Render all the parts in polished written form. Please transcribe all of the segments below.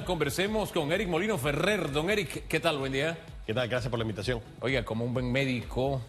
conversemos con Eric Molino Ferrer. Don Eric, ¿qué tal? Buen día. ¿Qué tal? Gracias por la invitación. Oiga, como un buen médico,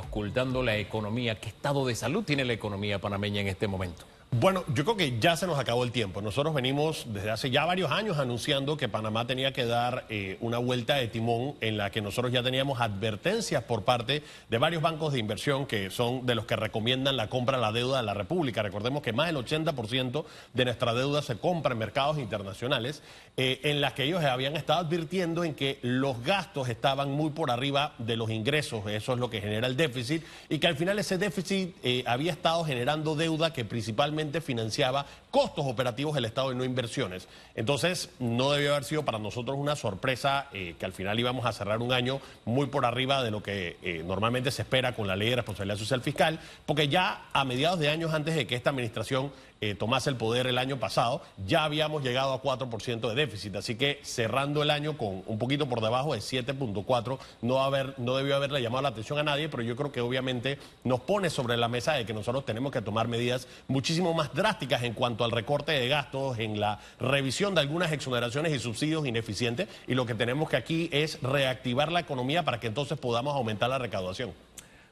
ocultando la economía, ¿qué estado de salud tiene la economía panameña en este momento? Bueno, yo creo que ya se nos acabó el tiempo. Nosotros venimos desde hace ya varios años anunciando que Panamá tenía que dar una vuelta de timón en la que nosotros ya teníamos advertencias por parte de varios bancos de inversión que son de los que recomiendan la compra de la deuda de la República. Recordemos que más del 80% de nuestra deuda se compra en mercados internacionales, en las que ellos habían estado advirtiendo en que los gastos estaban muy por arriba de los ingresos. Eso es lo que genera el déficit y que al final ese déficit había estado generando deuda que principalmente financiaba costos operativos del Estado y no inversiones. Entonces, no debió haber sido para nosotros una sorpresa que al final íbamos a cerrar un año muy por arriba de lo que normalmente se espera con la Ley de Responsabilidad Social Fiscal, porque ya a mediados de años antes de que esta administración tomase el poder el año pasado, ya habíamos llegado a 4% de déficit. Así que cerrando el año con un poquito por debajo de 7.4, no debió haberle llamado la atención a nadie, pero yo creo que obviamente nos pone sobre la mesa de que nosotros tenemos que tomar medidas muchísimo más drásticas en cuanto al recorte de gastos, en la revisión de algunas exoneraciones y subsidios ineficientes, y lo que tenemos que aquí es reactivar la economía para que entonces podamos aumentar la recaudación.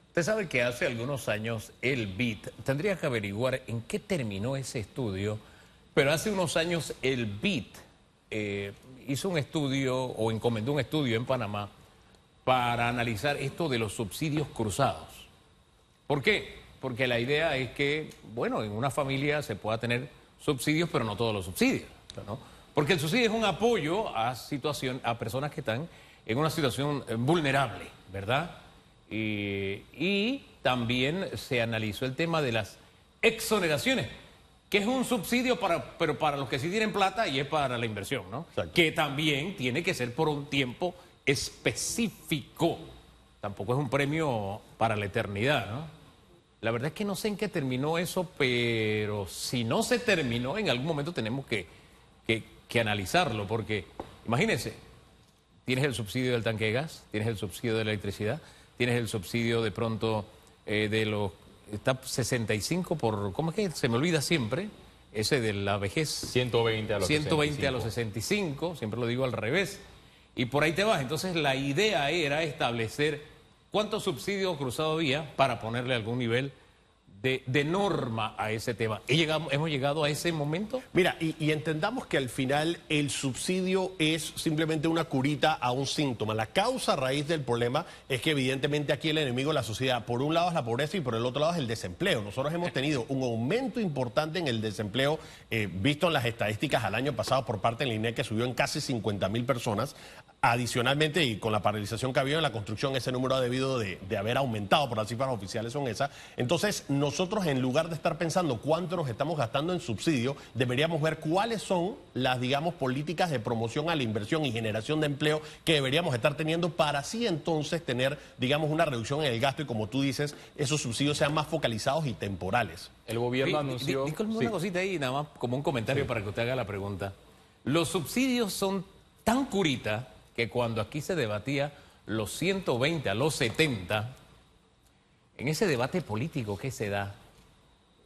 Usted sabe que hace algunos años el BID, tendría que averiguar en qué terminó ese estudio, pero hace unos años el BID hizo un estudio o encomendó un estudio en Panamá para analizar esto de los subsidios cruzados. ¿Por qué? Porque la idea es que, bueno, en una familia se pueda tener subsidios, pero no todos los subsidios, ¿no? Porque el subsidio es un apoyo a personas que están en una situación vulnerable, ¿verdad? Y también se analizó el tema de las exoneraciones, que es un subsidio pero para los que sí tienen plata y es para la inversión, ¿no? Exacto. Que también tiene que ser por un tiempo específico. Tampoco es un premio para la eternidad, ¿no? La verdad es que no sé en qué terminó eso, pero si no se terminó, en algún momento tenemos que analizarlo, porque imagínense, tienes el subsidio del tanque de gas, tienes el subsidio de la electricidad, tienes el subsidio de pronto de los... Está 65 por... ¿Cómo es que se me olvida siempre? Ese de la vejez. 120 a los 120 a los 65, siempre lo digo al revés. Y por ahí te vas. Entonces la idea era establecer cuántos subsidios cruzados había para ponerle algún nivel de norma a ese tema. ¿Hemos llegado a ese momento? Mira, y entendamos que al final el subsidio es simplemente una curita a un síntoma. La causa raíz del problema es que evidentemente aquí el enemigo de la sociedad, por un lado es la pobreza y por el otro lado es el desempleo. Nosotros hemos tenido un aumento importante en el desempleo, visto en las estadísticas al año pasado por parte del INEC, que subió en casi 50.000 personas. Adicionalmente, y con la paralización que ha habido en la construcción, ese número ha debido de haber aumentado, por las cifras oficiales son esas. Entonces, nosotros, en lugar de estar pensando cuánto nos estamos gastando en subsidio, deberíamos ver cuáles son las, digamos, políticas de promoción a la inversión y generación de empleo que deberíamos estar teniendo para así entonces tener, digamos, una reducción en el gasto y, como tú dices, esos subsidios sean más focalizados y temporales. El gobierno anunció... Disculpe una cosita ahí, nada más como un comentario para que usted haga la pregunta. Los subsidios son tan curitas que cuando aquí se debatía los 120 a los 70, en ese debate político que se da,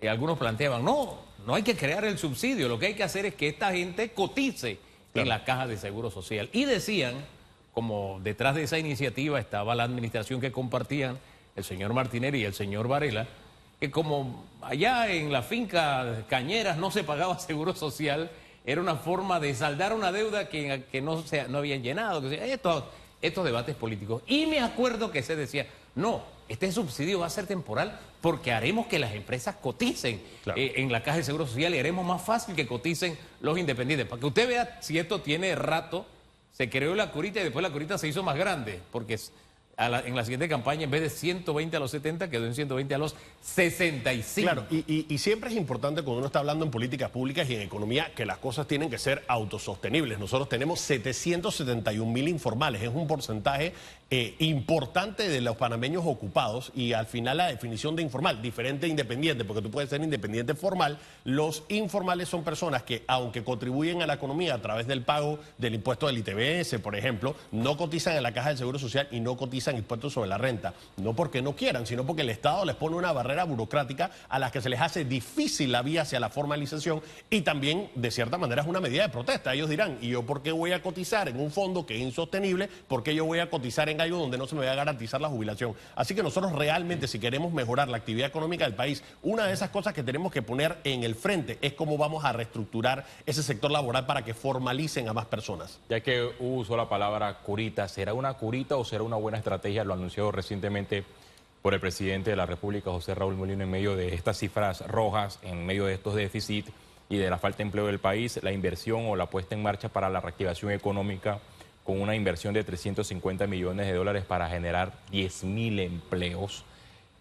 algunos planteaban, no hay que crear el subsidio, lo que hay que hacer es que esta gente cotice en la caja de seguro social. Y decían, como detrás de esa iniciativa estaba la administración que compartían el señor Martinelli y el señor Varela, que como allá en la finca Cañeras no se pagaba seguro social, era una forma de saldar una deuda que no habían llenado. Estos debates políticos. Y me acuerdo que se decía, no, este subsidio va a ser temporal porque haremos que las empresas coticen en la caja de seguro social y haremos más fácil que coticen los independientes. Para que usted vea si esto tiene rato, se creó la curita y después la curita se hizo más grande, porque en la siguiente campaña, en vez de 120 a los 70, quedó en 120 a los 65. Claro, y siempre es importante cuando uno está hablando en políticas públicas y en economía que las cosas tienen que ser autosostenibles. Nosotros tenemos 771.000 informales, es un porcentaje importante de los panameños ocupados, y al final la definición de informal, diferente e independiente, porque tú puedes ser independiente formal. Los informales son personas que, aunque contribuyen a la economía a través del pago del impuesto del ITBS, por ejemplo, no cotizan en la Caja del Seguro Social y no cotizan impuestos sobre la renta. No porque no quieran, sino porque el Estado les pone una barrera burocrática a las que se les hace difícil la vía hacia la formalización, y también, de cierta manera, es una medida de protesta. Ellos dirán, ¿y yo por qué voy a cotizar en un fondo que es insostenible? ¿Por qué yo voy a cotizar en algo donde no se me va a garantizar la jubilación? Así que nosotros realmente, si queremos mejorar la actividad económica del país, una de esas cosas que tenemos que poner en el frente es cómo vamos a reestructurar ese sector laboral para que formalicen a más personas. Ya que usó la palabra curita, ¿será una curita o será una buena estrategia? Lo anunció recientemente por el presidente de la República, José Raúl Mulino, en medio de estas cifras rojas, en medio de estos déficits y de la falta de empleo del país, la inversión o la puesta en marcha para la reactivación económica, con una inversión de 350 millones de dólares para generar 10.000 empleos.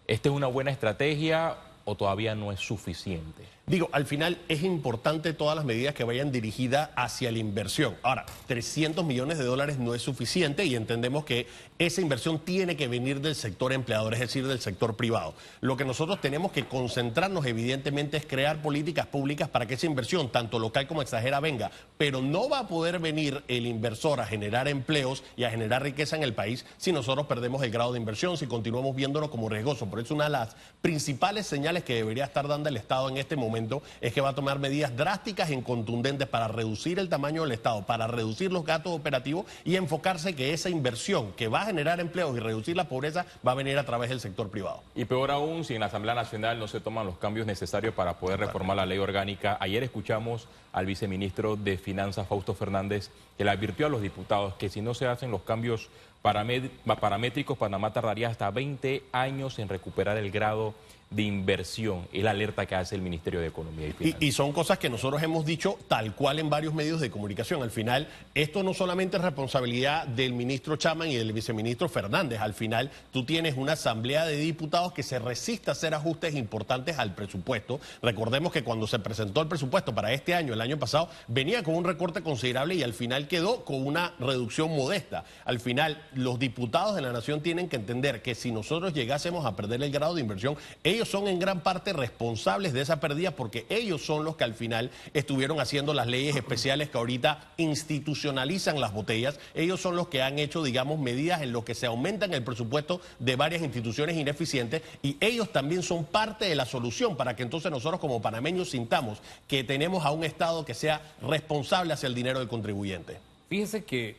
¿Esta es una buena estrategia o todavía no es suficiente? Digo, al final es importante todas las medidas que vayan dirigidas hacia la inversión. Ahora, 300 millones de dólares no es suficiente, y entendemos que esa inversión tiene que venir del sector empleador, es decir, del sector privado. Lo que nosotros tenemos que concentrarnos, evidentemente, es crear políticas públicas para que esa inversión, tanto local como extranjera, venga. Pero no va a poder venir el inversor a generar empleos y a generar riqueza en el país si nosotros perdemos el grado de inversión, si continuamos viéndonos como riesgoso. Por eso una de las principales señales que debería estar dando el Estado en este momento es que va a tomar medidas drásticas y contundentes para reducir el tamaño del Estado, para reducir los gastos operativos y enfocarse que esa inversión que va a generar empleos y reducir la pobreza va a venir a través del sector privado. Y peor aún, si en la Asamblea Nacional no se toman los cambios necesarios para poder reformar la ley orgánica. Ayer escuchamos al viceministro de Finanzas, Fausto Fernández, que le advirtió a los diputados que si no se hacen los cambios paramétricos, Panamá tardaría hasta 20 años en recuperar el grado de inversión. Es la alerta que hace el Ministerio de Economía y Finanzas. Y son cosas que nosotros hemos dicho tal cual en varios medios de comunicación. Al final, esto no solamente es responsabilidad del ministro Chapman y del viceministro Fernández. Al final, tú tienes una asamblea de diputados que se resiste a hacer ajustes importantes al presupuesto. Recordemos que cuando se presentó el presupuesto para este año, el año pasado, venía con un recorte considerable y al final quedó con una reducción modesta. Al final, los diputados de la Nación tienen que entender que si nosotros llegásemos a perder el grado de inversión, ellos son en gran parte responsables de esa pérdida, porque ellos son los que al final estuvieron haciendo las leyes especiales que ahorita institucionalizan las botellas. Ellos son los que han hecho, digamos, medidas en lo que se aumentan el presupuesto de varias instituciones ineficientes, y ellos también son parte de la solución para que entonces nosotros como panameños sintamos que tenemos a un Estado que sea responsable hacia el dinero del contribuyente. Fíjese que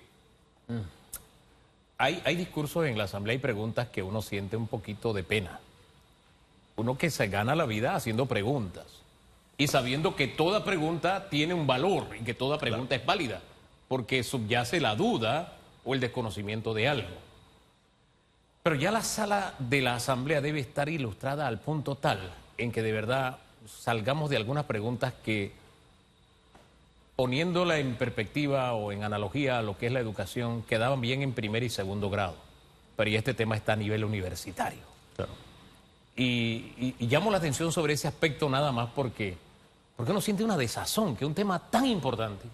hay discursos en la Asamblea y preguntas que uno siente un poquito de pena. Uno que se gana la vida haciendo preguntas y sabiendo que toda pregunta tiene un valor y que toda pregunta es válida, porque subyace la duda o el desconocimiento de algo. Pero ya la sala de la Asamblea debe estar ilustrada al punto tal en que de verdad salgamos de algunas preguntas que, poniéndola en perspectiva o en analogía a lo que es la educación, quedaban bien en primer y segundo grado. Pero ya este tema está a nivel universitario. Claro. Y llamo la atención sobre ese aspecto nada más porque uno siente una desazón, que un tema tan importante,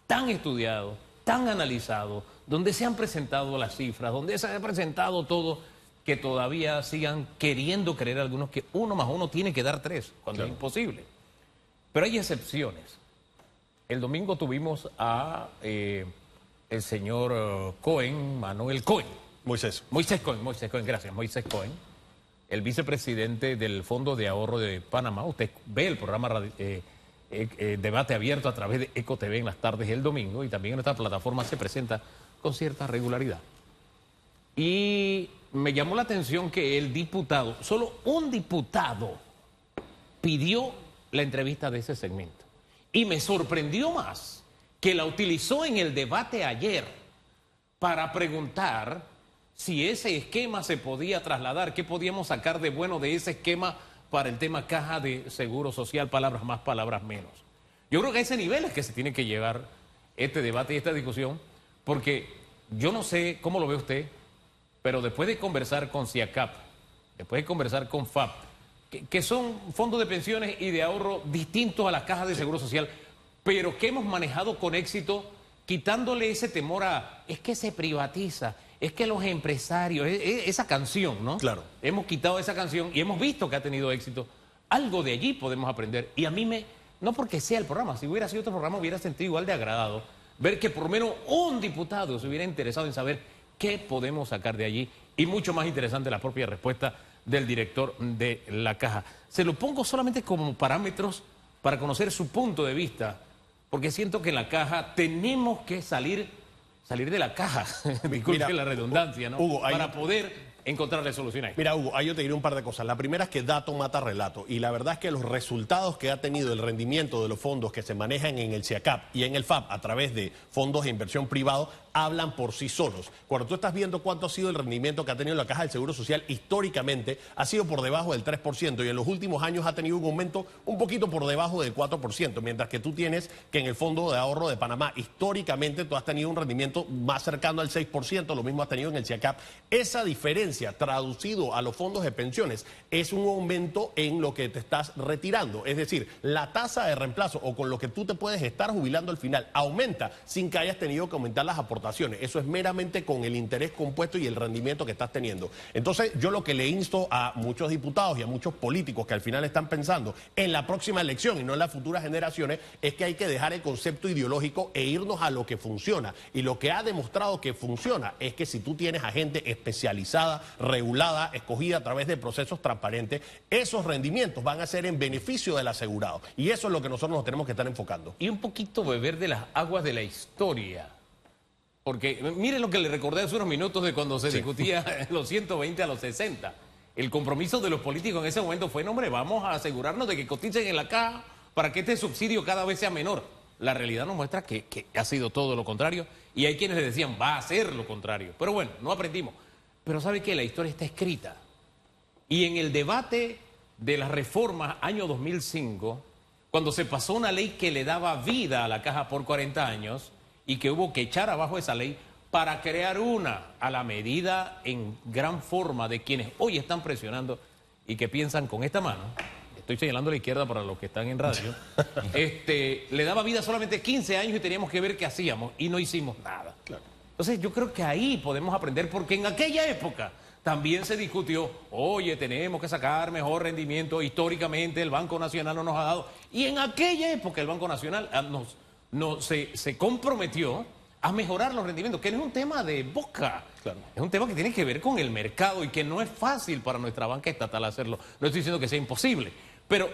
tan estudiado, tan analizado, donde se han presentado las cifras, donde se ha presentado todo, que todavía sigan queriendo creer algunos que 1 más 1 tiene que dar 3, cuando es imposible. Pero hay excepciones. El domingo tuvimos a el señor Cohen, Manuel Cohen. Moisés Cohen, gracias, Moisés Cohen, el vicepresidente del Fondo de Ahorro de Panamá. Usted ve el programa Debate Abierto a través de Eco TV en las tardes el domingo, y también en esta plataforma se presenta con cierta regularidad. Y me llamó la atención que el diputado, solo un diputado, pidió la entrevista de ese segmento. Y me sorprendió más que la utilizó en el debate ayer para preguntar si ese esquema se podía trasladar, qué podíamos sacar de bueno de ese esquema para el tema caja de seguro social, palabras más, palabras menos. Yo creo que a ese nivel es que se tiene que llevar este debate y esta discusión, porque yo no sé cómo lo ve usted, pero después de conversar con CIACAP, después de conversar con FAP, que son fondos de pensiones y de ahorro distintos a las cajas de seguro social, pero que hemos manejado con éxito, quitándole ese temor a, es que se privatiza, es que los empresarios, esa canción, ¿no? Claro. Hemos quitado esa canción y hemos visto que ha tenido éxito. Algo de allí podemos aprender. Y a mí no porque sea el programa, si hubiera sido otro programa hubiera sentido igual de agradado ver que por lo menos un diputado se hubiera interesado en saber qué podemos sacar de allí. Y mucho más interesante la propia respuesta del director de la Caja. Se lo pongo solamente como parámetros para conocer su punto de vista, porque siento que en la Caja tenemos que salir de la caja, disculpe la redundancia, ¿no? Hugo, para poder encontrarle soluciones. Mira, Hugo, ahí yo te diré un par de cosas. La primera es que dato mata relato. Y la verdad es que los resultados que ha tenido el rendimiento de los fondos que se manejan en el CIACAP y en el FAP a través de fondos de inversión privado hablan por sí solos. Cuando tú estás viendo cuánto ha sido el rendimiento que ha tenido la Caja del Seguro Social históricamente, ha sido por debajo del 3% y en los últimos años ha tenido un aumento un poquito por debajo del 4%, mientras que tú tienes que en el Fondo de Ahorro de Panamá históricamente tú has tenido un rendimiento más cercano al 6%, lo mismo has tenido en el CIACAP. Esa diferencia traducido a los fondos de pensiones es un aumento en lo que te estás retirando, es decir, la tasa de reemplazo o con lo que tú te puedes estar jubilando al final aumenta sin que hayas tenido que aumentar las aportaciones. Eso es meramente con el interés compuesto y el rendimiento que estás teniendo. Entonces, yo lo que le insto a muchos diputados y a muchos políticos que al final están pensando en la próxima elección y no en las futuras generaciones, es que hay que dejar el concepto ideológico e irnos a lo que funciona. Y lo que ha demostrado que funciona es que si tú tienes a gente especializada, regulada, escogida a través de procesos transparentes, esos rendimientos van a ser en beneficio del asegurado. Y eso es lo que nosotros nos tenemos que estar enfocando. Y un poquito beber de las aguas de la historia. Porque miren lo que le recordé hace unos minutos de cuando se discutía los 120 a los 60. El compromiso de los políticos en ese momento fue, no, hombre, vamos a asegurarnos de que coticen en la caja para que este subsidio cada vez sea menor. La realidad nos muestra que ha sido todo lo contrario y hay quienes le decían, va a ser lo contrario. Pero bueno, no aprendimos. Pero ¿sabe qué? La historia está escrita. Y en el debate de las reformas año 2005, cuando se pasó una ley que le daba vida a la caja por 40 años, y que hubo que echar abajo esa ley para crear una a la medida en gran forma de quienes hoy están presionando y que piensan con esta mano, estoy señalando a la izquierda para los que están en radio, le daba vida solamente 15 años y teníamos que ver qué hacíamos y no hicimos nada. Claro. Entonces yo creo que ahí podemos aprender porque en aquella época también se discutió, oye, tenemos que sacar mejor rendimiento, históricamente el Banco Nacional no nos ha dado, y en aquella época el Banco Nacional se comprometió a mejorar los rendimientos, que no es un tema de boca, claro. Es un tema que tiene que ver con el mercado y que no es fácil para nuestra banca estatal hacerlo. No estoy diciendo que sea imposible, pero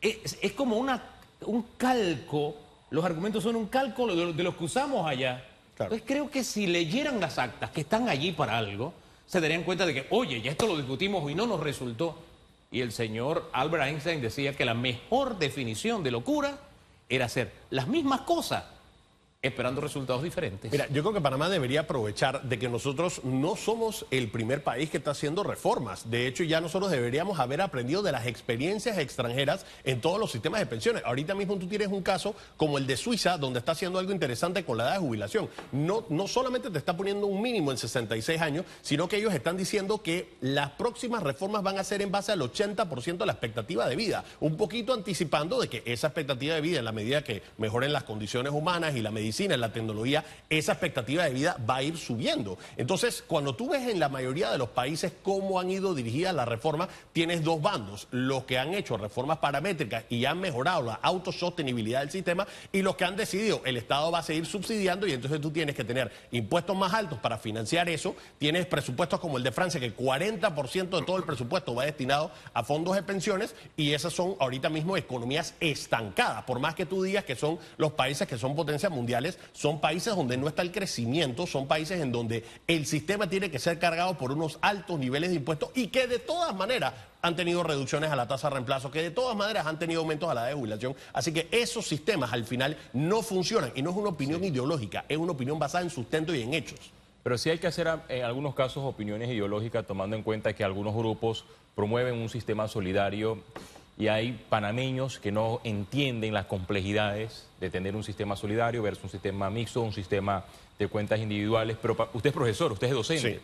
es como un calco, los argumentos son un calco de los que usamos allá. Claro. Entonces creo que si leyeran las actas que están allí para algo, se darían cuenta de que, oye, ya esto lo discutimos y no nos resultó. Y el señor Albert Einstein decía que la mejor definición de locura era hacer las mismas cosas, esperando resultados diferentes. Mira, yo creo que Panamá debería aprovechar de que nosotros no somos el primer país que está haciendo reformas. De hecho, ya nosotros deberíamos haber aprendido de las experiencias extranjeras en todos los sistemas de pensiones. Ahorita mismo tú tienes un caso como el de Suiza, donde está haciendo algo interesante con la edad de jubilación. No solamente te está poniendo un mínimo en 66 años, sino que ellos están diciendo que las próximas reformas van a ser en base al 80% de la expectativa de vida. Un poquito anticipando de que esa expectativa de vida, en la medida que mejoren las condiciones humanas y la medicina, en la tecnología, esa expectativa de vida va a ir subiendo. Entonces, cuando tú ves en la mayoría de los países cómo han ido dirigidas las reformas, tienes dos bandos, los que han hecho reformas paramétricas y han mejorado la autosostenibilidad del sistema y los que han decidido el Estado va a seguir subsidiando y entonces tú tienes que tener impuestos más altos para financiar eso, tienes presupuestos como el de Francia que 40% de todo el presupuesto va destinado a fondos de pensiones y esas son ahorita mismo economías estancadas, por más que tú digas que son los países que son potencias mundiales, son países donde no está el crecimiento, son países en donde el sistema tiene que ser cargado por unos altos niveles de impuestos y que de todas maneras han tenido reducciones a la tasa de reemplazo, que de todas maneras han tenido aumentos a la edad de jubilación. Así que esos sistemas al final no funcionan y no es una opinión ideológica, es una opinión basada en sustento y en hechos. Pero sí hay que hacer en algunos casos opiniones ideológicas tomando en cuenta que algunos grupos promueven un sistema solidario y hay panameños que no entienden las complejidades de tener un sistema solidario versus un sistema mixto, un sistema de cuentas individuales. Pero usted es profesor, usted es docente. Sí.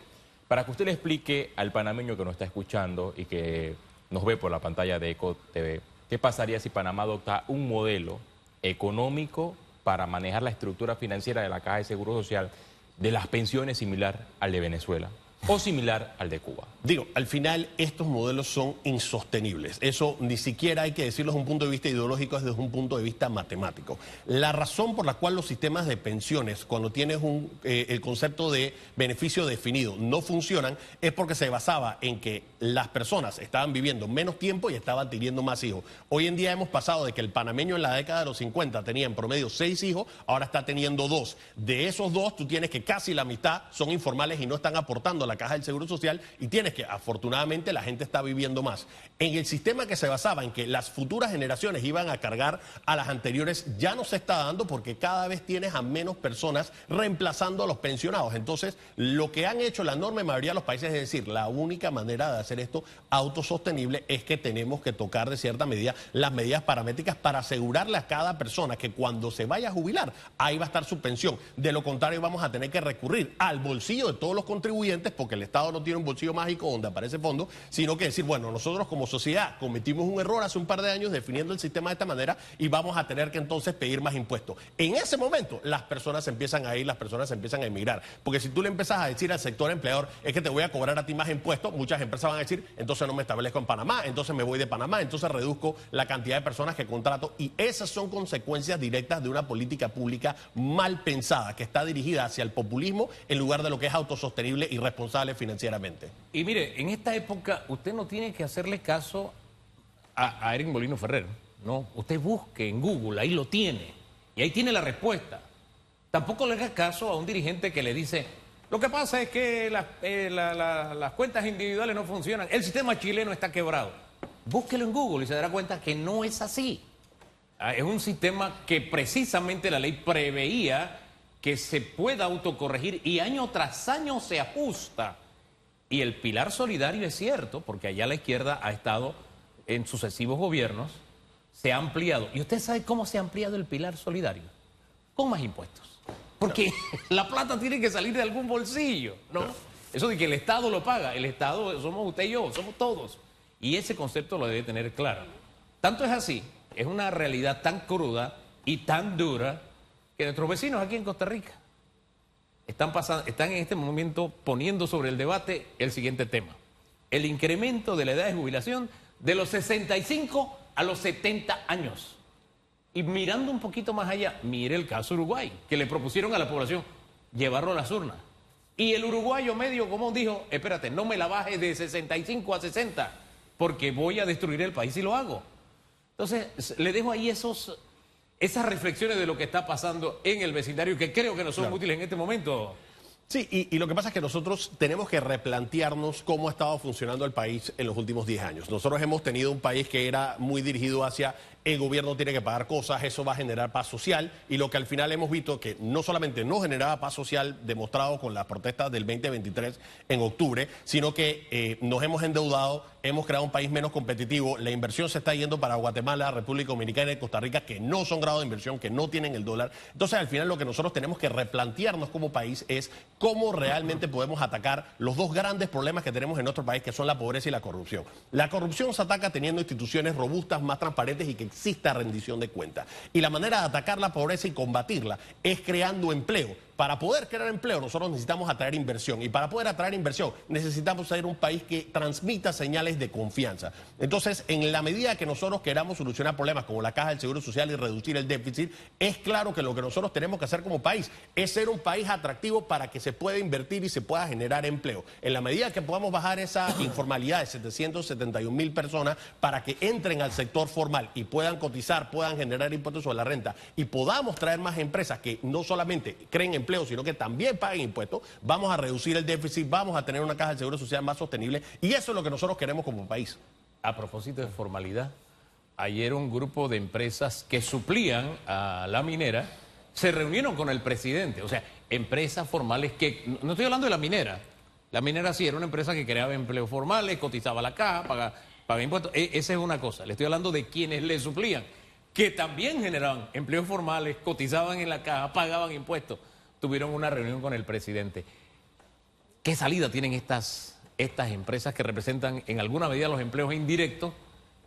Para que usted le explique al panameño que nos está escuchando y que nos ve por la pantalla de ECO TV, ¿qué pasaría si Panamá adopta un modelo económico para manejar la estructura financiera de la Caja de Seguro Social de las pensiones similar al de Venezuela o similar al de Cuba? Digo, al final estos modelos son insostenibles. Eso ni siquiera hay que decirlo desde un punto de vista ideológico, es desde un punto de vista matemático. La razón por la cual los sistemas de pensiones, cuando tienes el concepto de beneficio definido, no funcionan, es porque se basaba en que las personas estaban viviendo menos tiempo y estaban teniendo más hijos. Hoy en día hemos pasado de que el panameño en la década de los 50 tenía en promedio 6 hijos, ahora está teniendo 2. De esos 2, tú tienes que casi la mitad son informales y no están aportando a la caja del Seguro Social, y tienes que, afortunadamente, la gente está viviendo más. En el sistema que se basaba en que las futuras generaciones iban a cargar a las anteriores, ya no se está dando porque cada vez tienes a menos personas reemplazando a los pensionados. Entonces, lo que han hecho la enorme mayoría de los países es decir, la única manera de hacer esto autosostenible es que tenemos que tocar de cierta medida las medidas paramétricas para asegurarle a cada persona que cuando se vaya a jubilar, ahí va a estar su pensión. De lo contrario, vamos a tener que recurrir al bolsillo de todos los contribuyentes, porque el Estado no tiene un bolsillo mágico donde aparece fondo, sino que decir, bueno, nosotros como sociedad cometimos un error hace un par de años definiendo el sistema de esta manera y vamos a tener que entonces pedir más impuestos. En ese momento las personas empiezan a ir, las personas empiezan a emigrar, porque si tú le empiezas a decir al sector empleador, es que te voy a cobrar a ti más impuestos, muchas empresas van a decir, entonces no me establezco en Panamá, entonces me voy de Panamá, entonces reduzco la cantidad de personas que contrato, y esas son consecuencias directas de una política pública mal pensada, que está dirigida hacia el populismo en lugar de lo que es autosostenible y responsable financieramente. Y mire, en esta época usted no tiene que hacerle caso a Eric Molino Ferrer, no. Usted busque en Google, ahí lo tiene, y ahí tiene la respuesta. Tampoco le haga caso a un dirigente que le dice, lo que pasa es que las cuentas individuales no funcionan, el sistema chileno está quebrado. Búsquelo en Google y se dará cuenta que no es así. Es un sistema que precisamente la ley preveía que se pueda autocorregir y año tras año se ajusta. Y el pilar solidario es cierto, porque allá la izquierda ha estado en sucesivos gobiernos, se ha ampliado. ¿Y usted sabe cómo se ha ampliado el pilar solidario? Con más impuestos. Porque la plata tiene que salir de algún bolsillo, ¿no? Eso de que el Estado lo paga, el Estado somos usted y yo, somos todos. Y ese concepto lo debe tener claro. Tanto es así, es una realidad tan cruda y tan dura que nuestros vecinos aquí en Costa Rica están en este momento poniendo sobre el debate el siguiente tema: el incremento de la edad de jubilación de los 65 a los 70 años. Y mirando un poquito más allá, mire el caso Uruguay, que le propusieron a la población llevarlo a las urnas. Y el uruguayo medio común dijo, espérate, no me la baje de 65 a 60, porque voy a destruir el país si lo hago. Entonces, le dejo ahí esas reflexiones de lo que está pasando en el vecindario, que creo que no son útiles en este momento. Sí, y lo que pasa es que nosotros tenemos que replantearnos cómo ha estado funcionando el país en los últimos 10 años. Nosotros hemos tenido un país que era muy dirigido hacia el gobierno tiene que pagar cosas, eso va a generar paz social, y lo que al final hemos visto que no solamente no generaba paz social, demostrado con las protestas del 2023 en octubre, sino que nos hemos endeudado, hemos creado un país menos competitivo, la inversión se está yendo para Guatemala, República Dominicana y Costa Rica, que no son grados de inversión, que no tienen el dólar. Entonces, al final lo que nosotros tenemos que replantearnos como país es cómo realmente podemos atacar los dos grandes problemas que tenemos en nuestro país, que son la pobreza y la corrupción. La corrupción se ataca teniendo instituciones robustas, más transparentes y que exista rendición de cuentas. Y la manera de atacar la pobreza y combatirla es creando empleo. Para poder crear empleo nosotros necesitamos atraer inversión, y para poder atraer inversión necesitamos ser un país que transmita señales de confianza. Entonces, en la medida que nosotros queramos solucionar problemas como la Caja del Seguro Social y reducir el déficit, es claro que lo que nosotros tenemos que hacer como país es ser un país atractivo para que se pueda invertir y se pueda generar empleo. En la medida que podamos bajar esa informalidad de 771,000 personas para que entren al sector formal y puedan cotizar, puedan generar impuestos sobre la renta, y podamos traer más empresas que no solamente creen empleo, sino que también paguen impuestos, vamos a reducir el déficit, vamos a tener una caja del Seguro Social más sostenible, y eso es lo que nosotros queremos como país. A propósito de formalidad, ayer un grupo de empresas que suplían a la minera se reunieron con el presidente, o sea, empresas formales que, no estoy hablando de la minera sí era una empresa que creaba empleos formales, cotizaba la caja, pagaba impuestos, esa es una cosa, le estoy hablando de quienes le suplían, que también generaban empleos formales, cotizaban en la caja, pagaban impuestos. Tuvieron una reunión con el presidente. ¿Qué salida tienen estas empresas que representan en alguna medida los empleos indirectos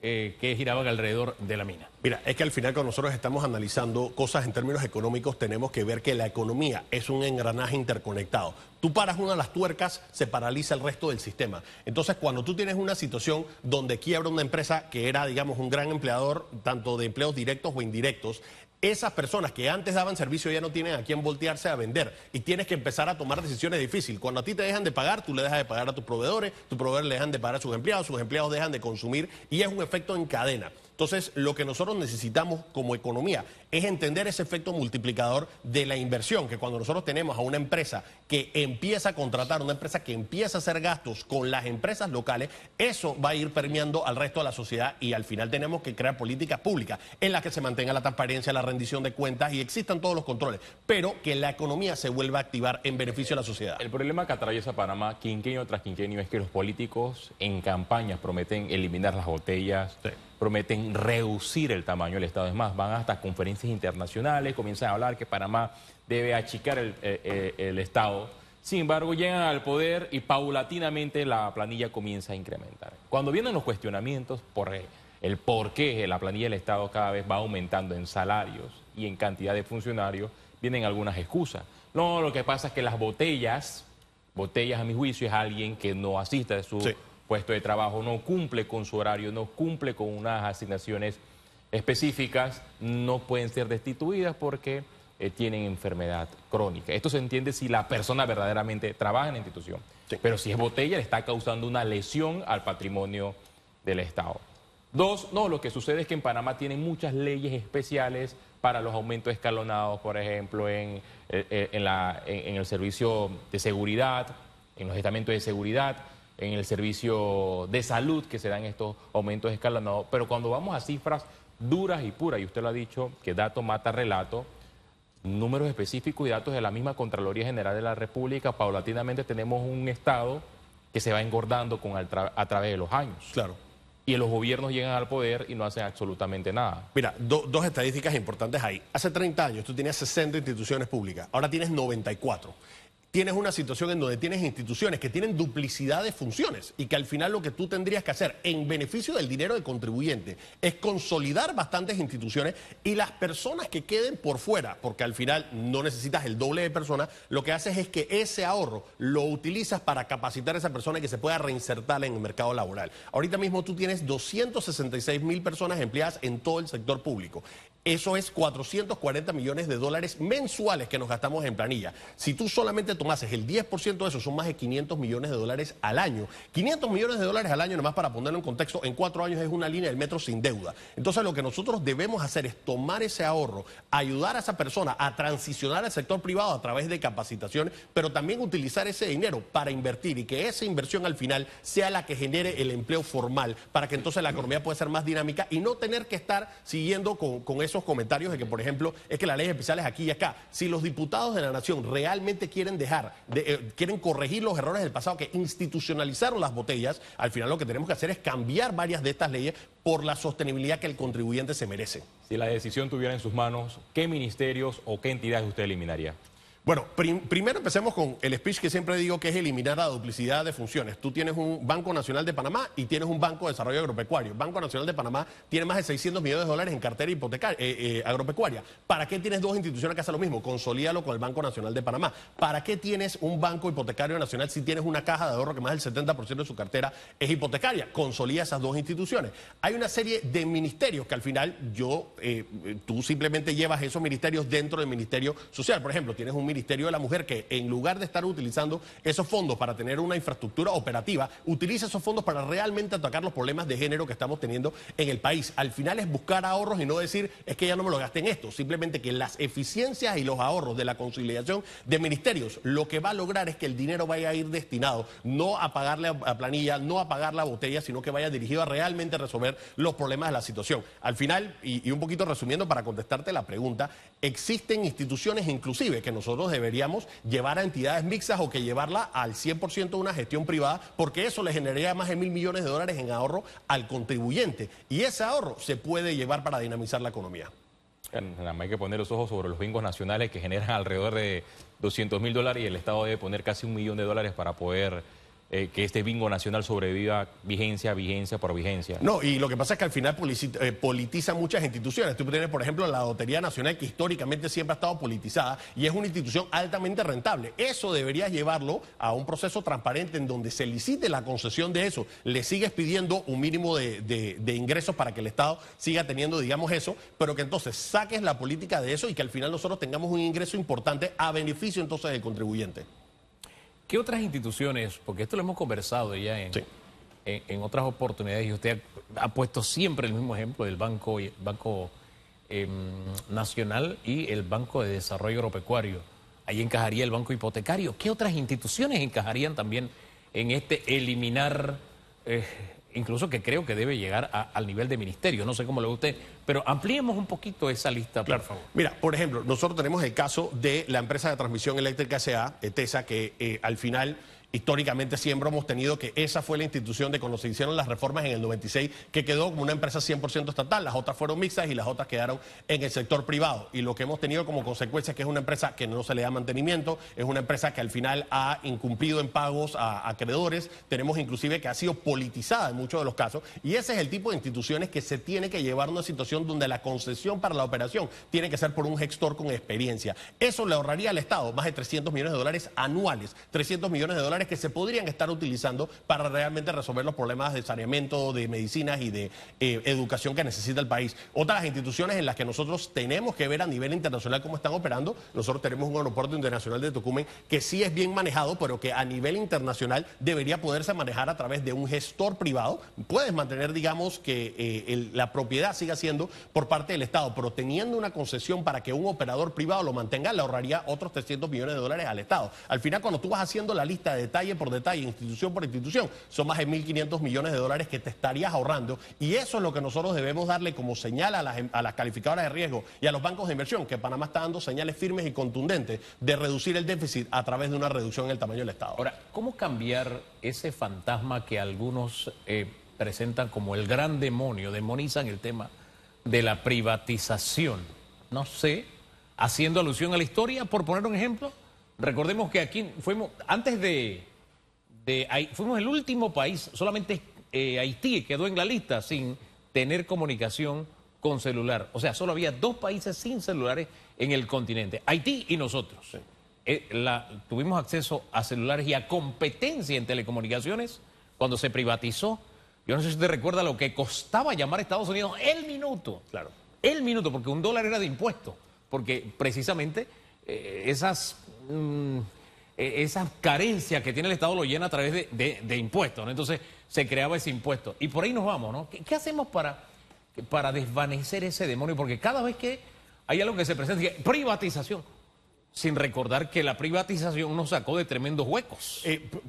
que giraban alrededor de la mina. Mira, es que al final cuando nosotros estamos analizando cosas en términos económicos tenemos que ver que la economía es un engranaje interconectado. Tú paras una de las tuercas, se paraliza el resto del sistema. Entonces, cuando tú tienes una situación donde quiebra una empresa que era, digamos, un gran empleador, tanto de empleos directos o indirectos, esas personas que antes daban servicio ya no tienen a quién voltearse a vender y tienes que empezar a tomar decisiones difíciles. Cuando a ti te dejan de pagar, tú le dejas de pagar a tus proveedores le dejan de pagar a sus empleados dejan de consumir y es un efecto en cadena. Entonces, lo que nosotros necesitamos como economía es entender ese efecto multiplicador de la inversión, que cuando nosotros tenemos a una empresa que empieza a contratar, una empresa que empieza a hacer gastos con las empresas locales, eso va a ir permeando al resto de la sociedad y al final tenemos que crear políticas públicas en las que se mantenga la transparencia, la rendición de cuentas y existan todos los controles, pero que la economía se vuelva a activar en beneficio de la sociedad. El problema que atraviesa Panamá quinquenio tras quinquenio es que los políticos en campañas prometen eliminar las botellas, sí, prometen reducir el tamaño del Estado. Es más, van hasta conferencias internacionales, comienzan a hablar que Panamá debe achicar el Estado. Sin embargo, llegan al poder y paulatinamente la planilla comienza a incrementar. Cuando vienen los cuestionamientos por el por qué la planilla del Estado cada vez va aumentando en salarios y en cantidad de funcionarios, vienen algunas excusas. No, lo que pasa es que las botellas a mi juicio es alguien que no asiste a su... Sí, puesto de trabajo, no cumple con su horario, no cumple con unas asignaciones específicas, no pueden ser destituidas porque tienen enfermedad crónica. Esto se entiende si la persona verdaderamente trabaja en la institución. Sí. Pero si es botella, le está causando una lesión al patrimonio del Estado. Dos, no, lo que sucede es que en Panamá tienen muchas leyes especiales para los aumentos escalonados, por ejemplo, en el servicio de seguridad, en los estamentos de seguridad, en el servicio de salud que se dan estos aumentos escalonados, pero cuando vamos a cifras duras y puras, y usted lo ha dicho, que dato mata relato, números específicos y datos de la misma Contraloría General de la República, paulatinamente tenemos un Estado que se va engordando a través de los años. Claro. Y los gobiernos llegan al poder y no hacen absolutamente nada. Mira, dos estadísticas importantes ahí. Hace 30 años tú tenías 60 instituciones públicas, ahora tienes 94. Tienes una situación en donde tienes instituciones que tienen duplicidad de funciones y que al final lo que tú tendrías que hacer en beneficio del dinero del contribuyente es consolidar bastantes instituciones y las personas que queden por fuera, porque al final no necesitas el doble de personas, lo que haces es que ese ahorro lo utilizas para capacitar a esa persona y que se pueda reinsertar en el mercado laboral. Ahorita mismo tú tienes 266.000 personas empleadas en todo el sector público. Eso es 440 millones de dólares mensuales que nos gastamos en planilla. Si tú solamente tomases el 10% de eso, son más de 500 millones de dólares al año. 500 millones de dólares al año, nomás para ponerlo en contexto, en 4 años es una línea del metro sin deuda. Entonces lo que nosotros debemos hacer es tomar ese ahorro, ayudar a esa persona a transicionar al sector privado a través de capacitaciones, pero también utilizar ese dinero para invertir y que esa inversión al final sea la que genere el empleo formal, para que entonces la economía pueda ser más dinámica y no tener que estar siguiendo con esos comentarios de que, por ejemplo, es que las leyes especiales aquí y acá. Si los diputados de la nación realmente quieren quieren corregir los errores del pasado que institucionalizaron las botellas, al final lo que tenemos que hacer es cambiar varias de estas leyes por la sostenibilidad que el contribuyente se merece. Si la decisión tuviera en sus manos, ¿qué ministerios o qué entidades usted eliminaría? Bueno, primero empecemos con el speech que siempre digo que es eliminar la duplicidad de funciones. Tú tienes un Banco Nacional de Panamá y tienes un Banco de Desarrollo Agropecuario. El Banco Nacional de Panamá tiene más de 600 millones de dólares en cartera hipotecaria, agropecuaria. ¿Para qué tienes dos instituciones que hacen lo mismo? Consolídalo con el Banco Nacional de Panamá. ¿Para qué tienes un banco hipotecario nacional si tienes una caja de ahorro que más del 70% de su cartera es hipotecaria? Consolida esas dos instituciones. Hay una serie de ministerios que al final tú simplemente llevas esos ministerios dentro del Ministerio Social. Por ejemplo, tienes un Ministerio de la Mujer que en lugar de estar utilizando esos fondos para tener una infraestructura operativa, utiliza esos fondos para realmente atacar los problemas de género que estamos teniendo en el país. Al final es buscar ahorros y no decir, es que ya no me lo gasté en esto. Simplemente que las eficiencias y los ahorros de la conciliación de ministerios, lo que va a lograr es que el dinero vaya a ir destinado no a pagarle a planilla, no a pagar la botella, sino que vaya dirigido a realmente resolver los problemas de la situación. Al final, y un poquito resumiendo para contestarte la pregunta, existen instituciones inclusive que nosotros deberíamos llevar a entidades mixtas o que llevarla al 100% una gestión privada, porque eso le generaría más de 1.000 millones de dólares en ahorro al contribuyente. Y ese ahorro se puede llevar para dinamizar la economía. Hay que poner los ojos sobre los bingos nacionales que generan alrededor de 200.000 dólares y el Estado debe poner casi $1 millón para poder que este bingo nacional sobreviva vigencia por vigencia. No, y lo que pasa es que al final politiza muchas instituciones. Tú tienes, por ejemplo, la Lotería Nacional, que históricamente siempre ha estado politizada y es una institución altamente rentable. Eso debería llevarlo a un proceso transparente en donde se licite la concesión de eso. Le sigues pidiendo un mínimo de ingresos para que el Estado siga teniendo, digamos, eso, pero que entonces saques la política de eso y que al final nosotros tengamos un ingreso importante a beneficio entonces del contribuyente. ¿Qué otras instituciones, porque esto lo hemos conversado ya en otras oportunidades y usted ha puesto siempre el mismo ejemplo del Banco Nacional y el Banco de Desarrollo Agropecuario? Ahí encajaría el Banco Hipotecario. ¿Qué otras instituciones encajarían también en este eliminar, incluso que creo que debe llegar al nivel de ministerio? No sé cómo lo ve usted, pero ampliemos un poquito esa lista, por favor. Mira, por ejemplo, nosotros tenemos el caso de la empresa de transmisión eléctrica S.A., TESA, que al final históricamente siempre hemos tenido que esa fue la institución de cuando se hicieron las reformas en el 96, que quedó como una empresa 100% estatal, las otras fueron mixtas y las otras quedaron en el sector privado. Y lo que hemos tenido como consecuencia es que es una empresa que no se le da mantenimiento, es una empresa que al final ha incumplido en pagos a acreedores, tenemos inclusive que ha sido politizada en muchos de los casos, y ese es el tipo de instituciones que se tiene que llevar a una situación donde la concesión para la operación tiene que ser por un gestor con experiencia. Eso le ahorraría al Estado más de 300 millones de dólares anuales, 300 millones de dólares que se podrían estar utilizando para realmente resolver los problemas de saneamiento, de medicinas y de educación que necesita el país. Otras instituciones en las que nosotros tenemos que ver a nivel internacional cómo están operando, nosotros tenemos un aeropuerto internacional de Tocumen que sí es bien manejado, pero que a nivel internacional debería poderse manejar a través de un gestor privado. Puedes mantener, digamos, que la propiedad siga siendo por parte del Estado, pero teniendo una concesión para que un operador privado lo mantenga, le ahorraría otros 300 millones de dólares al Estado. Al final, cuando tú vas haciendo la lista de detalle por detalle, institución por institución, son más de 1.500 millones de dólares que te estarías ahorrando, y eso es lo que nosotros debemos darle como señal a las calificadoras de riesgo y a los bancos de inversión, que Panamá está dando señales firmes y contundentes de reducir el déficit a través de una reducción en el tamaño del Estado. Ahora, ¿cómo cambiar ese fantasma que algunos presentan como el gran demonio, demonizan el tema de la privatización? No sé, haciendo alusión a la historia, por poner un ejemplo, recordemos que aquí fuimos, antes fuimos el último país, solamente Haití quedó en la lista sin tener comunicación con celular. O sea, solo había 2 países sin celulares en el continente, Haití y nosotros. Sí. Tuvimos acceso a celulares y a competencia en telecomunicaciones cuando se privatizó. Yo no sé si usted recuerda lo que costaba llamar a Estados Unidos el minuto. Claro. El minuto, porque $1 era de impuesto. Porque precisamente esas carencias que tiene el Estado lo llena a través de impuestos, ¿no? Entonces se creaba ese impuesto. Y por ahí nos vamos, ¿no? ¿Qué hacemos para desvanecer ese demonio? Porque cada vez que hay algo que se presenta, privatización, sin recordar que la privatización nos sacó de tremendos huecos.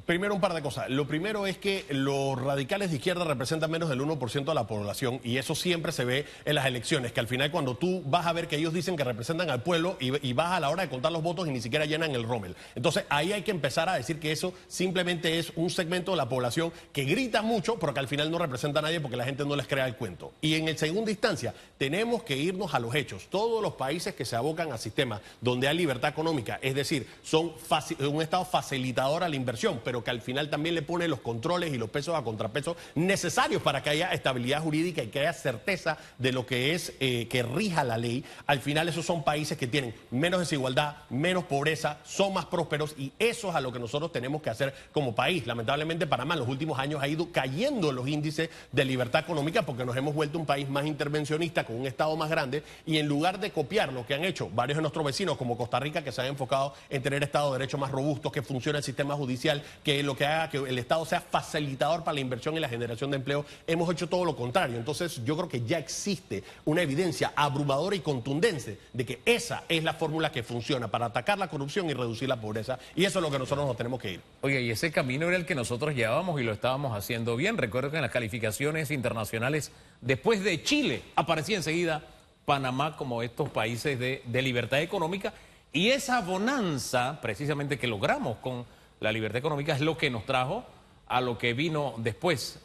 Primero un par de cosas. Lo primero es que los radicales de izquierda representan menos del 1% de la población, y eso siempre se ve en las elecciones, que al final cuando tú vas a ver que ellos dicen que representan al pueblo y vas a la hora de contar los votos y ni siquiera llenan el Rommel. Entonces ahí hay que empezar a decir que eso simplemente es un segmento de la población que grita mucho, pero que al final no representa a nadie porque la gente no les crea el cuento. Y en segunda instancia, tenemos que irnos a los hechos. Todos los países que se abocan a sistemas donde hay libertad económica, es decir, son un Estado facilitador a la inversión, pero que al final también le pone los controles y los pesos a contrapesos necesarios para que haya estabilidad jurídica y que haya certeza de lo que es que rija la ley. Al final esos son países que tienen menos desigualdad, menos pobreza, son más prósperos, y eso es a lo que nosotros tenemos que hacer como país. Lamentablemente Panamá en los últimos años ha ido cayendo en los índices de libertad económica porque nos hemos vuelto un país más intervencionista, con un Estado más grande, y en lugar de copiar lo que han hecho varios de nuestros vecinos como Costa Rica, que se han enfocado en tener Estado de Derecho más robustos, que funcione el sistema judicial, que lo que haga que el Estado sea facilitador para la inversión y la generación de empleo, hemos hecho todo lo contrario. Entonces yo creo que ya existe una evidencia abrumadora y contundente de que esa es la fórmula que funciona para atacar la corrupción y reducir la pobreza, y eso es lo que nosotros nos tenemos que ir. Oye, y ese camino era el que nosotros llevábamos y lo estábamos haciendo bien. Recuerdo que en las calificaciones internacionales, después de Chile, aparecía enseguida Panamá como estos países de libertad económica. Y esa bonanza, precisamente, que logramos con la libertad económica, es lo que nos trajo a lo que vino después.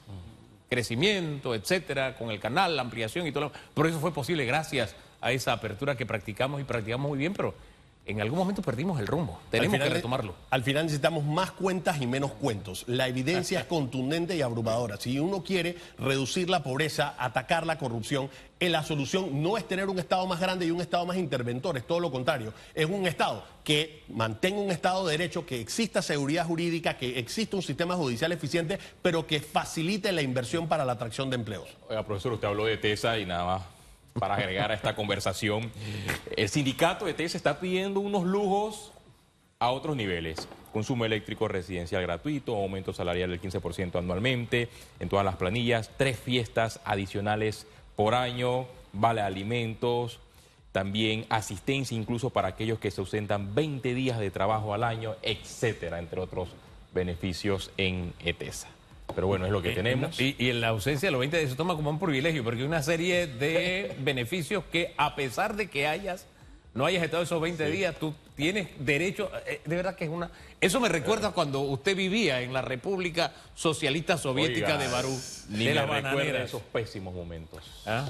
Crecimiento, etcétera, con el canal, la ampliación y todo lo... Pero eso fue posible gracias a esa apertura que practicamos y practicamos muy bien, pero en algún momento perdimos el rumbo. Tenemos que retomarlo. Al final necesitamos más cuentas y menos cuentos. La evidencia es contundente y abrumadora. Si uno quiere reducir la pobreza, atacar la corrupción, la solución no es tener un Estado más grande y un Estado más interventor, es todo lo contrario. Es un Estado que mantenga un Estado de Derecho, que exista seguridad jurídica, que exista un sistema judicial eficiente, pero que facilite la inversión para la atracción de empleos. Oiga, profesor, usted habló de TESA y nada más para agregar a esta conversación. El sindicato de TESA está pidiendo unos lujos a otros niveles. Consumo eléctrico residencial gratuito, aumento salarial del 15% anualmente en todas las planillas, 3 fiestas adicionales por año, vale alimentos, también asistencia incluso para aquellos que se ausentan 20 días de trabajo al año, etcétera, entre otros beneficios en ETESA. Pero bueno, es lo que tenemos. Y en la ausencia de los 20 días se toma como un privilegio, porque hay una serie de beneficios que a pesar de que no hayas estado esos 20 días, tú tienes derecho, de verdad que es una... Eso me recuerda cuando usted vivía en la República Socialista Soviética. Oiga, de Barú, ni de me las recuerda bananeras. esos pésimos momentos. ¿Ah?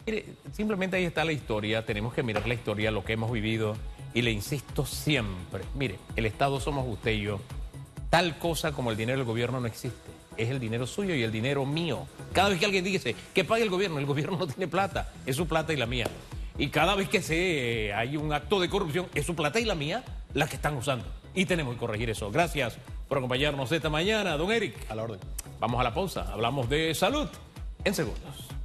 Mire, simplemente ahí está la historia, tenemos que mirar la historia, lo que hemos vivido, y le insisto siempre, mire, el Estado somos usted y yo, tal cosa como el dinero del gobierno no existe. Es el dinero suyo y el dinero mío. Cada vez que alguien dice que pague el gobierno no tiene plata, es su plata y la mía. Y cada vez que hay un acto de corrupción, es su plata y la mía la que están usando. Y tenemos que corregir eso. Gracias por acompañarnos esta mañana, don Eric. A la orden. Vamos a la pausa. Hablamos de salud en segundos.